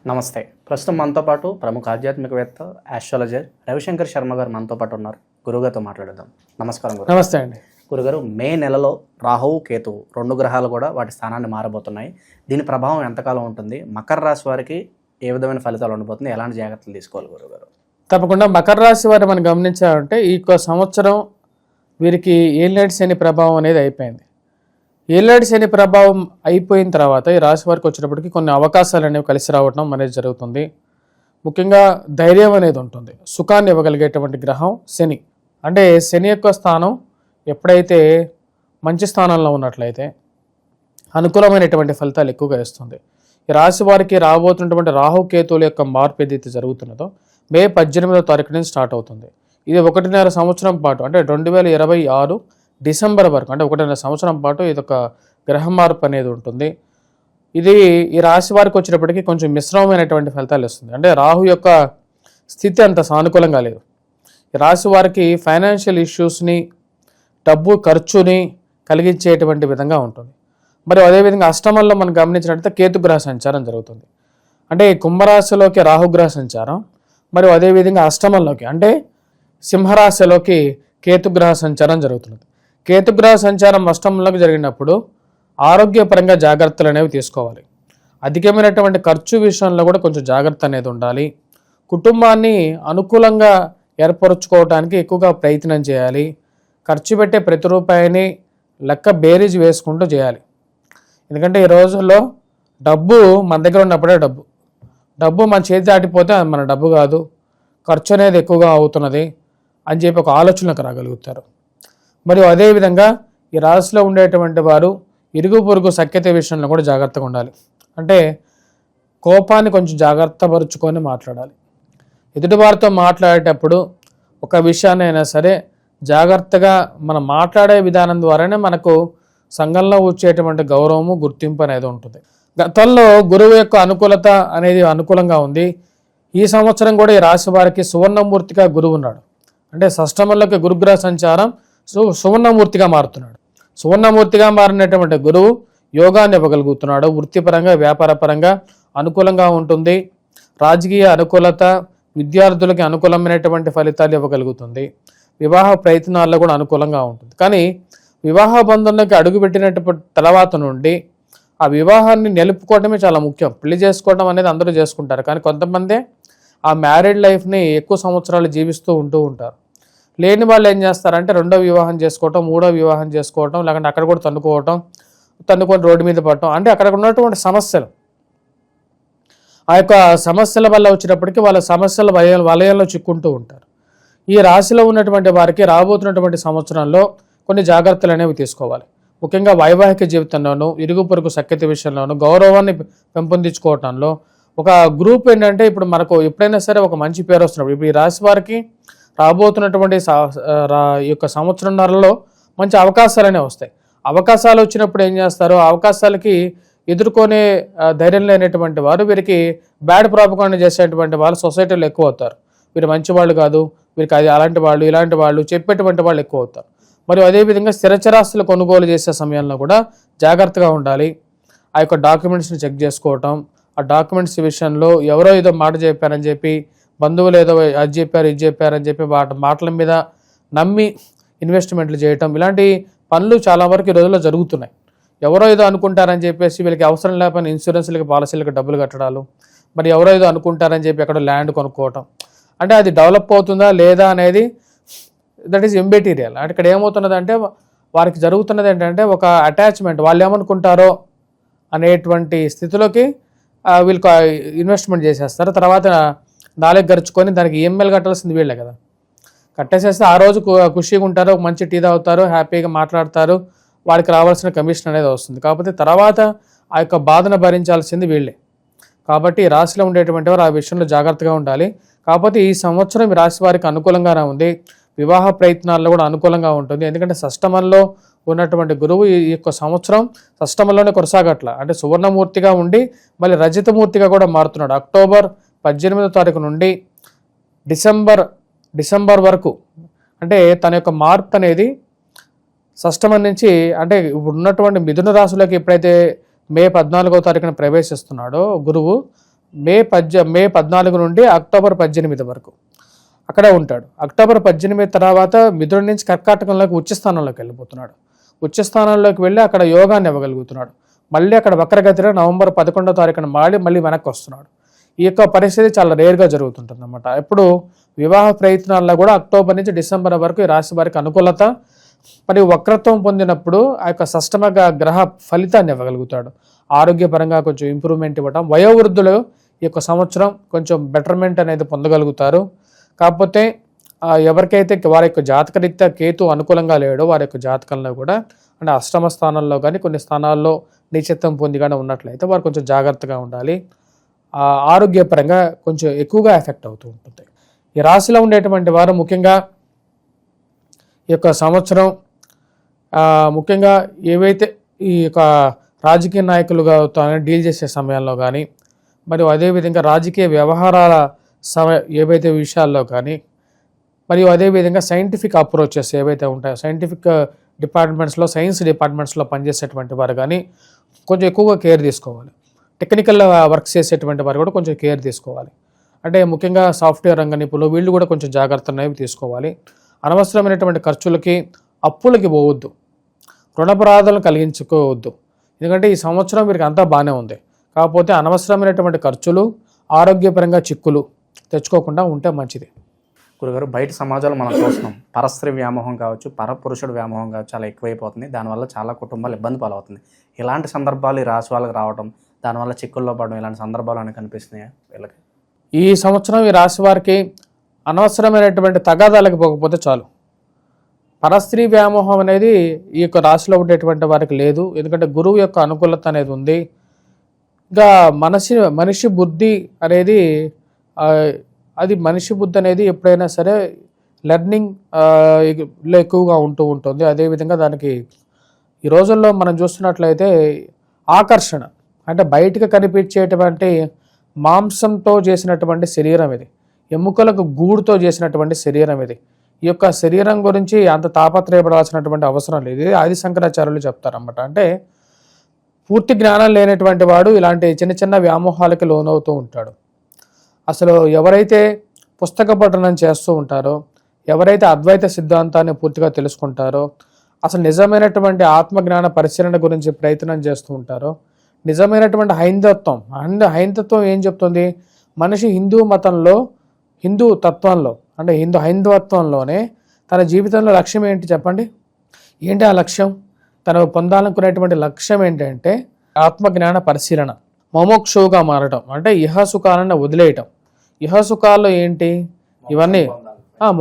నమస్తే. ప్రస్తుతం మనతో పాటు ప్రముఖ ఆధ్యాత్మికవేత్త, ఆస్ట్రాలజర్ రవిశంకర్ శర్మ గారు మనతో పాటు ఉన్నారు. గురుగారితో మాట్లాడదాం. నమస్కారం గురు. నమస్తే అండి. గురుగారు, మే నెలలో రాహువు, కేతువు 2 గ్రహాలు కూడా వాటి స్థానాన్ని మారబోతున్నాయి. దీని ప్రభావం ఎంతకాలం ఉంటుంది? మకర రాశి వారికి ఏ విధమైన ఫలితాలు ఉండబోతుంది? ఎలాంటి జాగ్రత్తలు తీసుకోవాలి గురుగారు? తప్పకుండా మకర రాశి వారు మనం గమనించాలంటే ఈ సంవత్సరం వీరికి ఏలినాటి శని ప్రభావం అనేది అయిపోయింది. ఏలినాటి శని ప్రభావం అయిపోయిన తర్వాత ఈ రాశి వారికి వచ్చినప్పటికీ కొన్ని అవకాశాలు అనేవి కలిసి రావడం అనేది జరుగుతుంది. ముఖ్యంగా ధైర్యం అనేది ఉంటుంది. సుఖాన్ని ఇవ్వగలిగేటువంటి గ్రహం శని. అంటే శని యొక్క స్థానం ఎప్పుడైతే మంచి స్థానంలో ఉన్నట్లయితే అనుకూలమైనటువంటి ఫలితాలు ఎక్కువగా ఇస్తుంది. ఈ రాశి వారికి రాబోతున్నటువంటి రాహుకేతువుల యొక్క మార్పు ఏదైతే జరుగుతున్నదో మే 18వ తారీఖు నుంచి స్టార్ట్ అవుతుంది. ఇది 1.5 సంవత్సరం పాటు, అంటే 2026 డిసెంబర్ వరకు, అంటే 1.5 సంవత్సరం పాటు ఇదొక గ్రహ మార్పు అనేది ఉంటుంది. ఇది ఈ రాశి వారికి వచ్చినప్పటికీ కొంచెం మిశ్రమమైనటువంటి ఫలితాలు ఇస్తుంది. అంటే రాహు యొక్క స్థితి అంత సానుకూలంగా లేదు. ఈ రాశి వారికి ఫైనాన్షియల్ ఇష్యూస్ని, డబ్బు ఖర్చుని కలిగించేటువంటి విధంగా ఉంటుంది. మరి అదేవిధంగా అష్టమంలో మనం గమనించినట్లయితే కేతుగ్రహ సంచారం జరుగుతుంది. అంటే కుంభరాశిలోకి రాహుగ్రహ సంచారం, మరియు అదేవిధంగా అష్టమంలోకి అంటే సింహరాశిలోకి కేతుగ్రహ సంచారం జరుగుతుంది. కేతుగ్రహ సంచారం అష్టమంలోకి జరిగినప్పుడు ఆరోగ్యపరంగా జాగ్రత్తలు అనేవి తీసుకోవాలి. అధికమైనటువంటి ఖర్చు విషయంలో కూడా కొంచెం జాగ్రత్త అనేది ఉండాలి. కుటుంబాన్ని అనుకూలంగా ఏర్పరచుకోవడానికి ఎక్కువగా ప్రయత్నం చేయాలి. ఖర్చు పెట్టే ప్రతి రూపాయిని లెక్క బేరీజ్ వేసుకుంటూ చేయాలి. ఎందుకంటే ఈ రోజుల్లో డబ్బు మన దగ్గర ఉన్నప్పుడే డబ్బు మన చేతి దాటిపోతే అది మన డబ్బు కాదు, ఖర్చు అనేది ఎక్కువగా అవుతున్నది అని చెప్పి ఒక ఆలోచనకు రాగలుగుతారు. మరియు అదేవిధంగా ఈ రాశిలో ఉండేటువంటి వారు ఇరుగు పొరుగు సఖ్యత విషయంలో కూడా జాగ్రత్తగా ఉండాలి. అంటే కోపాన్ని కొంచెం జాగ్రత్త పరుచుకొని మాట్లాడాలి. ఎదుటివారితో మాట్లాడేటప్పుడు ఒక విషయాన్ని అయినా సరే జాగ్రత్తగా మనం మాట్లాడే విధానం ద్వారానే మనకు సంఘంలో వచ్చేటువంటి గౌరవము, గుర్తింపు అనేది ఉంటుంది. గతంలో గురువు యొక్క అనుకూలత అనేది అనుకూలంగా ఉంది. ఈ సంవత్సరం కూడా ఈ రాశి వారికి సువర్ణమూర్తిగా గురువు ఉన్నాడు. అంటే షష్టమంలోకి గురుగ్రహ సంచారం సువర్ణమూర్తిగా మారుతున్నాడు. సువర్ణమూర్తిగా మారినటువంటి గురువు యోగాన్ని ఇవ్వగలుగుతున్నాడు. వృత్తిపరంగా, వ్యాపారపరంగా అనుకూలంగా ఉంటుంది. రాజకీయ అనుకూలత, విద్యార్థులకి అనుకూలమైనటువంటి ఫలితాలు ఇవ్వగలుగుతుంది. వివాహ ప్రయత్నాల్లో కూడా అనుకూలంగా ఉంటుంది. కానీ వివాహ బంధంలోకి అడుగుపెట్టినటువంటి తర్వాత నుండి ఆ వివాహాన్ని నిలుపుకోవడమే చాలా ముఖ్యం. పెళ్లి చేసుకోవడం అనేది అందరూ చేసుకుంటారు, కానీ కొంతమంది ఆ మ్యారీడ్ లైఫ్ని ఎక్కువ సంవత్సరాలు జీవిస్తూ ఉంటారు. లేని వాళ్ళు ఏం చేస్తారంటే 2వ వివాహం చేసుకోవటం, 3వ వివాహం చేసుకోవటం, లేకుంటే అక్కడ కూడా తన్నుకొని రోడ్డు మీద పడటం. అంటే అక్కడ ఉన్నటువంటి సమస్యలు, ఆ యొక్క సమస్యల వల్ల వచ్చినప్పటికీ వాళ్ళ సమస్యల వలయంలో చిక్కుంటూ ఉంటారు. ఈ రాశిలో ఉన్నటువంటి వారికి రాబోతున్నటువంటి సంవత్సరంలో కొన్ని జాగ్రత్తలు అనేవి తీసుకోవాలి. ముఖ్యంగా వైవాహిక జీవితంలోనూ, ఇరుగు పొరుగు సఖ్యత విషయంలోనూ, గౌరవాన్ని పెంపొందించుకోవటంలో ఒక గ్రూప్ ఏంటంటే ఇప్పుడు మనకు ఎప్పుడైనా సరే ఒక మంచి పేరు వస్తున్నప్పుడు, ఇప్పుడు ఈ రాశి వారికి రాబోతున్నటువంటి ఈ యొక్క సంవత్సరంన్నరలో మంచి అవకాశాలు అనేవి వస్తాయి. అవకాశాలు వచ్చినప్పుడు ఏం చేస్తారు, అవకాశాలకి ఎదుర్కొనే ధైర్యం లేనటువంటి వారు వీరికి బ్యాడ్ ప్రాపగాండా చేసేటువంటి వాళ్ళు సొసైటీలో ఎక్కువ అవుతారు. వీరు మంచి వాళ్ళు కాదు, వీరికి అది అలాంటి వాళ్ళు, ఇలాంటి వాళ్ళు చెప్పేటువంటి వాళ్ళు ఎక్కువ అవుతారు. మరియు అదేవిధంగా స్థిరచరాస్తులు కొనుగోలు చేసే సమయంలో కూడా జాగ్రత్తగా ఉండాలి. ఆ యొక్క డాక్యుమెంట్స్ని చెక్ చేసుకోవటం, ఆ డాక్యుమెంట్స్ విషయంలో ఎవరో ఏదో మాట చెప్పారని చెప్పి, బంధువులు ఏదో అది చెప్పారు ఇది చెప్పారని చెప్పి మాటల మీద నమ్మి ఇన్వెస్ట్మెంట్లు చేయటం, ఇలాంటి పనులు చాలా వరకు ఈ రోజుల్లో జరుగుతున్నాయి. ఎవరో ఏదో అనుకుంటారని చెప్పేసి వీళ్ళకి అవసరం లేకపోయినా ఇన్సూరెన్స్లకి, పాలసీలకి డబ్బులు కట్టడాలు, మరి ఎవరో ఏదో అనుకుంటారని చెప్పి ఎక్కడ ల్యాండ్ కొనుక్కోవటం. అంటే అది డెవలప్ అవుతుందా లేదా అనేది దట్ ఈస్ ఇంమెటీరియల్. అంటే ఇక్కడ ఏమవుతున్నదంటే వారికి జరుగుతున్నది ఏంటంటే ఒక అటాచ్మెంట్, వాళ్ళు ఏమనుకుంటారో అనేటువంటి స్థితిలోకి వీళ్ళకి ఇన్వెస్ట్మెంట్ చేసేస్తారు. తర్వాత నాలుగు గరుచుకొని దానికి ఈఎంఐలు కట్టాల్సింది వీళ్ళే కదా, కట్టేసేస్తే ఆ రోజు ఖుషిగా ఉంటారు, ఒక మంచి టీ తాగుతారు, హ్యాపీగా మాట్లాడతారు, వారికి రావాల్సిన కమిషన్ అనేది వస్తుంది. కాకపోతే తర్వాత ఆ యొక్క బాధను భరించాల్సింది వీళ్ళే. కాబట్టి ఈ రాశిలో ఉండేటువంటి వారు ఆ విషయంలో జాగ్రత్తగా ఉండాలి. కాకపోతే ఈ సంవత్సరం ఈ రాశి వారికి అనుకూలంగానే ఉంది. వివాహ ప్రయత్నాల్లో కూడా అనుకూలంగా ఉంటుంది. ఎందుకంటే షష్టమంలో ఉన్నటువంటి గురువు ఈ యొక్క సంవత్సరం షష్టమంలోనే కొనసాగట్ల, అంటే సువర్ణమూర్తిగా ఉండి మళ్ళీ రజతమూర్తిగా కూడా మారుతున్నాడు. అక్టోబర్ 18వ తారీఖు నుండి డిసెంబర్ వరకు, అంటే తన యొక్క మార్పు అనేది షష్టమం నుంచి, అంటే ఇప్పుడు ఉన్నటువంటి మిథున రాశులకి ఎప్పుడైతే మే 14వ తారీఖున ప్రవేశిస్తున్నాడో గురువు, మే 14 నుండి అక్టోబర్ 18 వరకు అక్కడే ఉంటాడు. అక్టోబర్ 18 తర్వాత మిథునం నుంచి కర్కాటకంలోకి ఉచ్చస్థానంలోకి వెళ్ళిపోతున్నాడు. ఉచ్చస్థానంలోకి వెళ్ళి అక్కడ యోగాన్ని ఇవ్వగలుగుతున్నాడు. మళ్ళీ అక్కడ వక్రగతిలో నవంబర్ 11వ తారీఖున మళ్ళీ వెనక్కి వస్తున్నాడు. ఈ యొక్క పరిస్థితి చాలా రేర్గా జరుగుతుంటుంది అన్నమాట. ఎప్పుడు వివాహ ప్రయత్నాల్లో కూడా అక్టోబర్ నుంచి డిసెంబర్ వరకు ఈ రాశి వారికి అనుకూలత మరియు వక్రత్వం పొందినప్పుడు ఆ యొక్క షష్టమ గ్రహ ఫలితాన్ని ఇవ్వగలుగుతాడు. ఆరోగ్యపరంగా కొంచెం ఇంప్రూవ్మెంట్ ఇవ్వడం, వయోవృద్ధులు ఈ యొక్క సంవత్సరం కొంచెం బెటర్మెంట్ అనేది పొందగలుగుతారు. కాకపోతే ఎవరికైతే వారి యొక్క జాతకరీత్యా కేతు అనుకూలంగా లేడో వారి యొక్క జాతకంలో కూడా అంటే అష్టమ స్థానంలో కానీ కొన్ని స్థానాల్లో నీచత్వం పొంది కానీ ఉన్నట్లయితే వారు కొంచెం జాగ్రత్తగా ఉండాలి. ఆరోగ్యపరంగా కొంచెం ఎక్కువగా ఎఫెక్ట్ అవుతూ ఉంటుంది. ఈ రాశిలో ఉండేటువంటి వారు ముఖ్యంగా ఈ యొక్క సంవత్సరం ముఖ్యంగా ఏవైతే ఈ యొక్క రాజకీయ నాయకులుగా డీల్ చేసే సమయంలో కానీ మరియు అదేవిధంగా రాజకీయ వ్యవహారాల ఏవైతే విషయాల్లో కానీ మరియు అదేవిధంగా సైంటిఫిక్ అప్రోచెస్ ఏవైతే ఉంటాయో సైంటిఫిక్ డిపార్ట్మెంట్స్లో సైన్స్ డిపార్ట్మెంట్స్లో పనిచేసేటువంటి వారు కానీ కొంచెం ఎక్కువగా కేర్ తీసుకోవాలి. టెక్నికల్ వర్క్స్ చేసేటువంటి వారు కూడా కొంచెం కేర్ తీసుకోవాలి. అంటే ముఖ్యంగా సాఫ్ట్వేర్ రంగ నిపుణులు వీళ్ళు కూడా కొంచెం జాగ్రత్తలు అనేవి తీసుకోవాలి. అనవసరమైనటువంటి ఖర్చులకి అప్పులకి పోవద్దు, రుణపరాధాలను కలిగించుకోవద్దు. ఎందుకంటే ఈ సంవత్సరం వీరికి అంతా బాగానే ఉంది. కాకపోతే అనవసరమైనటువంటి ఖర్చులు, ఆరోగ్యపరంగా చిక్కులు తెచ్చుకోకుండా ఉంటే మంచిది. గురుగారు, బయట సమాజంలో మనం చూస్తున్నాం పరస్త్రీ వ్యామోహం కావచ్చు, పరపురుషుడు వ్యామోహం కావచ్చు చాలా ఎక్కువైపోతుంది. దానివల్ల చాలా కుటుంబాలు ఇబ్బంది పాలవుతుంది. ఇలాంటి సందర్భాలు ఈ రాశి వాళ్ళకి రావడం, దానివల్ల చిక్కుల్లో పడడం ఇలాంటి సందర్భాలు అనేవి కనిపిస్తున్నాయి వీళ్ళకి. ఈ సంవత్సరం ఈ రాశి వారికి అనవసరమైనటువంటి తగాదాలకు పోకపోతే చాలు. పరస్త్రీ వ్యామోహం అనేది ఈ యొక్క రాశిలో ఉండేటువంటి వారికి లేదు. ఎందుకంటే గురువు యొక్క అనుకూలత అనేది ఉంది. ఇంకా మనిషి బుద్ధి అనేది మనిషి బుద్ధి అనేది ఎప్పుడైనా సరే లెర్నింగ్ లో ఎక్కువగా ఉంటూ ఉంటుంది. అదేవిధంగా దానికి ఈ రోజుల్లో మనం చూస్తున్నట్లయితే ఆకర్షణ అంటే బయటకు కనిపించేటువంటి మాంసంతో చేసినటువంటి శరీరం ఇది, ఎముకలకు గూడుతో చేసినటువంటి శరీరం ఇది. ఈ యొక్క శరీరం గురించి అంత తాపత్రయపడాల్సినటువంటి అవసరం లేదు. ఇది ఆది శంకరాచార్యులు చెప్తారన్నమాట. అంటే పూర్తి జ్ఞానం లేనటువంటి వాడు ఇలాంటి చిన్న చిన్న వ్యామోహాలకి లోనవుతూ ఉంటాడు. అసలు ఎవరైతే పుస్తక పఠనం చేస్తూ ఉంటారో, ఎవరైతే అద్వైత సిద్ధాంతాన్ని పూర్తిగా తెలుసుకుంటారో, అసలు నిజమైనటువంటి ఆత్మజ్ఞాన పరిశీలన గురించి ప్రయత్నం చేస్తూ ఉంటారో, నిజమైనటువంటి హైందత్వం ఏం చెప్తుంది? మనిషి హిందూ మతంలో, హిందూ తత్వంలో అంటే హైందవత్వంలోనే తన జీవితంలో లక్ష్యం ఏంటి చెప్పండి? ఏంటి ఆ లక్ష్యం? తను పొందాలనుకునేటువంటి లక్ష్యం ఏంటంటే ఆత్మజ్ఞాన పరిశీలన, మోమోక్షువుగా మారటం, అంటే ఇహసుఖాలను వదిలేయటం. ఇహసుఖాల్లో ఏంటి? ఇవన్నీ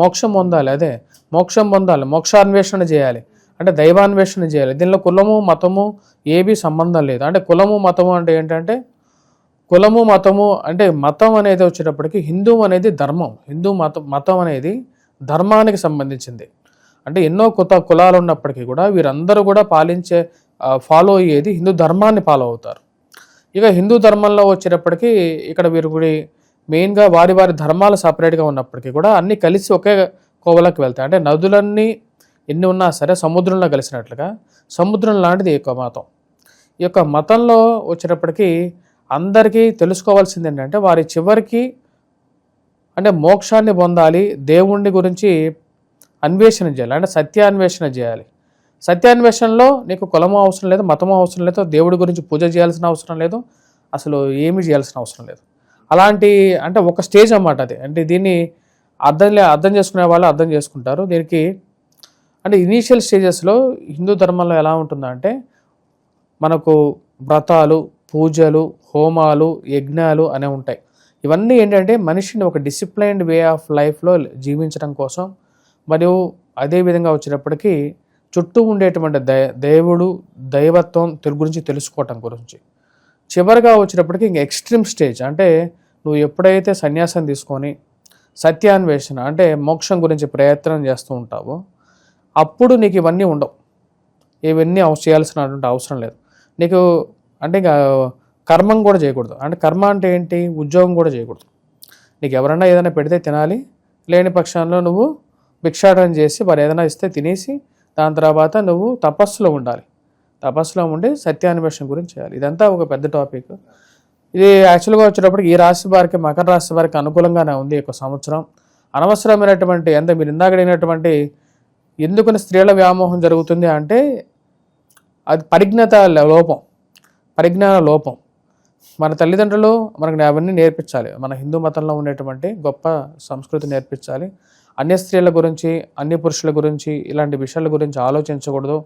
మోక్షం పొందాలి. అదే మోక్షం పొందాలి, మోక్షాన్వేషణ చేయాలి, అంటే దైవాన్వేషణ చేయాలి. దీనిలో కులము మతము ఏబీ సంబంధం లేదు. అంటే కులము మతము అంటే ఏంటంటే కులము మతము అంటే మతం అనేది వచ్చేటప్పటికి హిందూ అనేది ధర్మం, హిందూ మతం అనేది ధర్మానికి సంబంధించింది. అంటే ఎన్నో కులాలు ఉన్నప్పటికీ కూడా వీరందరూ కూడా ఫాలో అయ్యేది హిందూ ధర్మాన్ని ఫాలో అవుతారు. ఇక హిందూ ధర్మంలో వచ్చేటప్పటికి ఇక్కడ వీరు మెయిన్గా వారి ధర్మాలు సపరేట్గా ఉన్నప్పటికీ కూడా అన్నీ కలిసి ఒకే కోవలోకి వెళ్తాయి. అంటే నదులన్నీ ఎన్ని ఉన్నా సరే సముద్రంలో కలిసినట్లుగా సముద్రం లాంటిది ఈ యొక్క మతం. ఈ యొక్క మతంలో వచ్చేటప్పటికి అందరికీ తెలుసుకోవాల్సింది ఏంటంటే వారి చివరికి అంటే మోక్షాన్ని పొందాలి, దేవుణ్ణి గురించి అన్వేషణ చేయాలి, అంటే సత్యాన్వేషణ చేయాలి. సత్యాన్వేషణలో నీకు కులము అవసరం లేదు, మతము అవసరం లేదు, దేవుడి గురించి పూజ చేయాల్సిన అవసరం లేదు, అసలు ఏమీ చేయాల్సిన అవసరం లేదు. అలాంటి అంటే ఒక స్టేజ్ అన్నమాట అది. అంటే దీన్ని అర్థం చేసుకునే వాళ్ళు అర్థం చేసుకుంటారు. దీనికి అంటే ఇనీషియల్ స్టేజెస్లో హిందూ ధర్మంలో ఎలా ఉంటుందంటే మనకు వ్రతాలు, పూజలు, హోమాలు, యజ్ఞాలు అనే ఉంటాయి. ఇవన్నీ ఏంటంటే మనిషిని ఒక డిసిప్లైన్డ్ వే ఆఫ్ లైఫ్లో జీవించడం కోసం, మరియు అదేవిధంగా వచ్చేటప్పటికి చుట్టూ ఉండేటువంటి దేవుడు దైవత్వం గురించి తెలుసుకోవటం గురించి. చివరిగా వచ్చేటప్పటికి ఇంక ఎక్స్ట్రీమ్ స్టేజ్ అంటే నువ్వు ఎప్పుడైతే సన్యాసం తీసుకొని సత్యాన్వేషణ అంటే మోక్షం గురించి ప్రయత్నం చేస్తూ ఉంటావో అప్పుడు నీకు ఇవన్నీ ఉండవు. ఇవన్నీ చేయాల్సినటువంటి అవసరం లేదు నీకు. అంటే ఇక కర్మం కూడా చేయకూడదు. అంటే కర్మ అంటే ఏంటి? ఉద్యోగం కూడా చేయకూడదు. నీకు ఎవరైనా ఏదైనా పెడితే తినాలి, లేని పక్షంలో నువ్వు భిక్షాటన చేసి వారు ఏదైనా ఇస్తే తినేసి దాని తర్వాత నువ్వు తపస్సులో ఉండాలి. తపస్సులో ఉండి సత్యాన్వేషణ గురించి చేయాలి. ఇదంతా ఒక పెద్ద టాపిక్. ఇది యాక్చువల్గా వచ్చేటప్పటికి ఈ రాశి వారికి, మకర రాశి వారికి అనుకూలంగానే ఉంది ఈ యొక్క సంవత్సరం. అనవసరమైనటువంటి అంటే మీరు ఇందాక అడిగినటువంటి ఎందుకని స్త్రీల వ్యామోహం జరుగుతుంది అంటే అది పరిజ్ఞాన లోపం. మన తల్లిదండ్రులు మనకు అవన్నీ నేర్పించాలి. మన హిందూ మతంలో ఉండేటువంటి గొప్ప సంస్కృతి నేర్పించాలి. అన్య స్త్రీల గురించి, అన్య పురుషుల గురించి, ఇలాంటి విషయాల గురించి ఆలోచించకూడదు.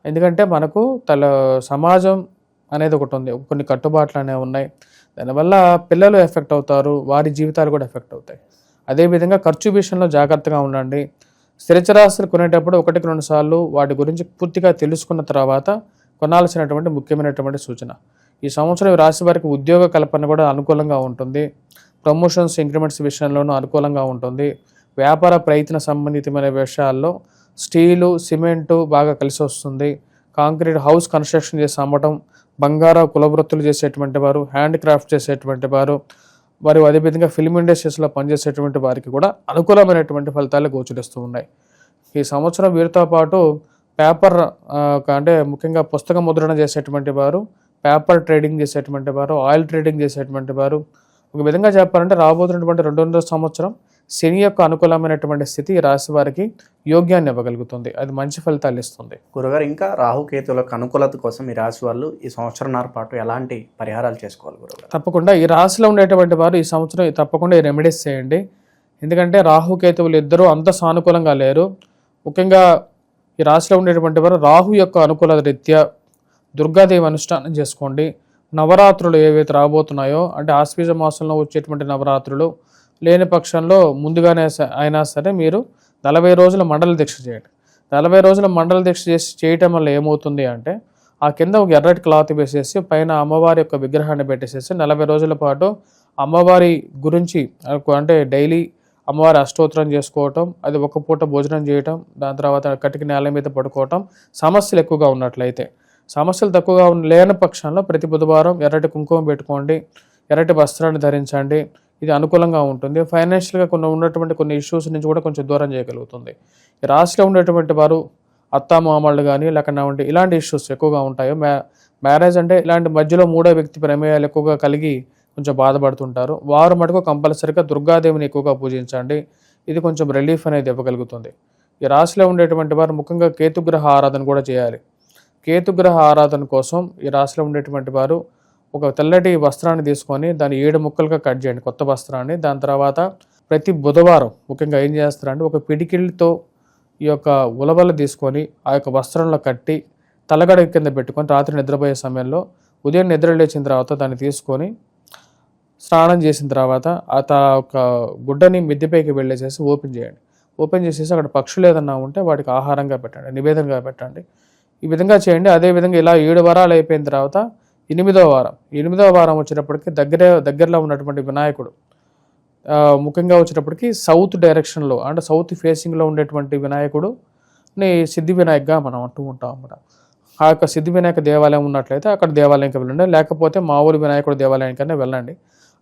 ఎందుకంటే మనకు సమాజం అనేది ఒకటి ఉంది, కొన్ని కట్టుబాట్లు అనేవి ఉన్నాయి. దానివల్ల పిల్లలు ఎఫెక్ట్ అవుతారు, వారి జీవితాలు కూడా ఎఫెక్ట్ అవుతాయి. అదేవిధంగా ఖర్చు విషయంలో జాగ్రత్తగా ఉండండి. స్థిరచరాస్తులు కొనేటప్పుడు 1-2 సార్లు వాటి గురించి పూర్తిగా తెలుసుకున్న తర్వాత కొనాల్సినటువంటి ముఖ్యమైనటువంటి సూచన. ఈ సంవత్సరం ఈ రాశి వారికి ఉద్యోగ కల్పన కూడా అనుకూలంగా ఉంటుంది. ప్రమోషన్స్, ఇంక్రిమెంట్స్ విషయంలోనూ అనుకూలంగా ఉంటుంది. వ్యాపార ప్రయత్న సంబంధితమైన విషయాల్లో స్టీలు, సిమెంటు బాగా కలిసి వస్తుంది. కాంక్రీట్ హౌస్ కన్స్ట్రక్షన్ చేసి అమ్మటం, బంగారం కులవృత్తులు చేసేటువంటి వారు, హ్యాండ్ క్రాఫ్ట్ చేసేటువంటి వారు, మరియు అదేవిధంగా ఫిల్మ్ ఇండస్ట్రీస్లో పనిచేసేటువంటి వారికి కూడా అనుకూలమైనటువంటి ఫలితాలు గోచరిస్తూ ఉన్నాయి. ఈ సంవత్సరం వీరితో పాటు పేపర్ అంటే ముఖ్యంగా పుస్తక ముద్రణ చేసేటువంటి వారు, పేపర్ ట్రేడింగ్ చేసేటువంటి వారు, ఆయిల్ ట్రేడింగ్ చేసేటువంటి వారు, ఒక విధంగా చెప్పాలంటే రాబోతున్నటువంటి 200 సంవత్సరం శని యొక్క అనుకూలమైనటువంటి స్థితి ఈ రాశి వారికి యోగ్యాన్ని ఇవ్వగలుగుతుంది. అది మంచి ఫలితాలు ఇస్తుంది. గురుగారు, ఇంకా రాహుకేతులకు అనుకూలత కోసం ఈ రాశి వాళ్ళు ఈ సంవత్సరంన్నర పాటు ఎలాంటి పరిహారాలు చేసుకోవాలి గురుగారు? తప్పకుండా ఈ రాశిలో ఉండేటువంటి వారు ఈ సంవత్సరం తప్పకుండా ఈ రెమెడీస్ చేయండి. ఎందుకంటే రాహుకేతువులు ఇద్దరూ అంత సానుకూలంగా లేరు. ముఖ్యంగా ఈ రాశిలో ఉండేటువంటి వారు రాహు యొక్క అనుకూలత రీత్యా దుర్గాదేవి అనుష్ఠానం చేసుకోండి. నవరాత్రులు ఏవైతే రాబోతున్నాయో అంటే ఆశ్వీజ మాసంలో వచ్చేటువంటి నవరాత్రులు లేని పక్షంలో ముందుగానే అయినా సరే మీరు 40 రోజుల మండల దీక్ష చేయండి. 40 రోజుల మండల దీక్ష చేయటం వల్ల ఏమవుతుంది అంటే ఆ కింద ఒక ఎర్రటి క్లాత్ వేసేసి పైన అమ్మవారి యొక్క విగ్రహాన్ని పెట్టేసేసి 40 రోజుల పాటు అమ్మవారి గురించి అంటే డైలీ అమ్మవారి అష్టోత్తరం చేసుకోవటం, అది ఒక పూట భోజనం చేయటం, దాని తర్వాత కటిక నేల మీద పడుకోవటం. సమస్యలు ఎక్కువగా ఉన్నట్లయితే, సమస్యలు తక్కువగా లేని పక్షంలో ప్రతి బుధవారం ఎర్రటి కుంకుమ పెట్టుకోండి, ఎర్రటి వస్త్రాన్ని ధరించండి. ఇది అనుకూలంగా ఉంటుంది. ఫైనాన్షియల్గా ఉన్నటువంటి కొన్ని ఇష్యూస్ నుంచి కూడా కొంచెం దూరం చేయగలుగుతుంది. ఈ రాశిలో ఉండేటువంటి వారు అత్తామామళ్ళు కానీ లేకపోతే ఇలాంటి ఇష్యూస్ ఎక్కువగా ఉంటాయి. మ్యారేజ్ అంటే ఇలాంటి మధ్యలో మూడో వ్యక్తి ప్రమేయాలు ఎక్కువగా కలిగి కొంచెం బాధపడుతుంటారు. వారు మటుకు కంపల్సరీగా దుర్గాదేవిని ఎక్కువగా పూజించండి. ఇది కొంచెం రిలీఫ్ అనేది ఇవ్వగలుగుతుంది. ఈ రాశిలో ఉండేటువంటి వారు ముఖ్యంగా కేతుగ్రహ ఆరాధన కూడా చేయాలి. కేతుగ్రహ ఆరాధన కోసం ఈ రాశిలో ఉండేటువంటి వారు ఒక తెల్లటి వస్త్రాన్ని తీసుకొని దాన్ని 7 ముక్కలుగా కట్ చేయండి, కొత్త వస్త్రాన్ని. దాని తర్వాత ప్రతి బుధవారం ముఖ్యంగా ఏం చేస్తారంటే ఒక పిడికిళ్ళతో ఈ యొక్క ఉలవలు తీసుకొని ఆ యొక్క వస్త్రంలో కట్టి తలగడ కింద పెట్టుకొని రాత్రి నిద్రపోయే సమయంలో ఉదయం నిద్ర లేచిన తర్వాత దాన్ని తీసుకొని స్నానం చేసిన తర్వాత ఒక గుడ్డని మిద్దెపైకి వెళ్ళేసేసి ఓపెన్ చేయండి. ఓపెన్ చేసేసి అక్కడ పక్షులు ఏదన్నా ఉంటే వాటికి ఆహారంగా పెట్టండి, నివేదనగా పెట్టండి. ఈ విధంగా చేయండి. అదేవిధంగా ఇలా 7 వారాలు అయిపోయిన తర్వాత 8వ వారం వచ్చేటప్పటికి దగ్గరలో ఉన్నటువంటి వినాయకుడు ముఖ్యంగా వచ్చేటప్పటికి సౌత్ డైరెక్షన్లో అంటే సౌత్ ఫేసింగ్లో ఉండేటువంటి వినాయకుడుని సిద్ధి వినాయకగా మనం అంటూ ఉంటాం అన్నమాట. ఆ యొక్క సిద్ధి వినాయక దేవాలయం ఉన్నట్లయితే అక్కడ దేవాలయంకి వెళ్ళండి, లేకపోతే మా ఊరి వినాయకుడు దేవాలయానికైనా వెళ్ళండి.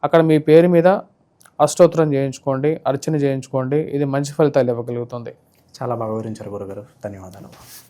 అక్కడ మీ పేరు మీద అష్టోత్తరం చేయించుకోండి, అర్చన చేయించుకోండి. ఇది మంచి ఫలితాలు ఇవ్వగలుగుతుంది. చాలా బాగా వివరించారు గురుగారు. ధన్యవాదాలు.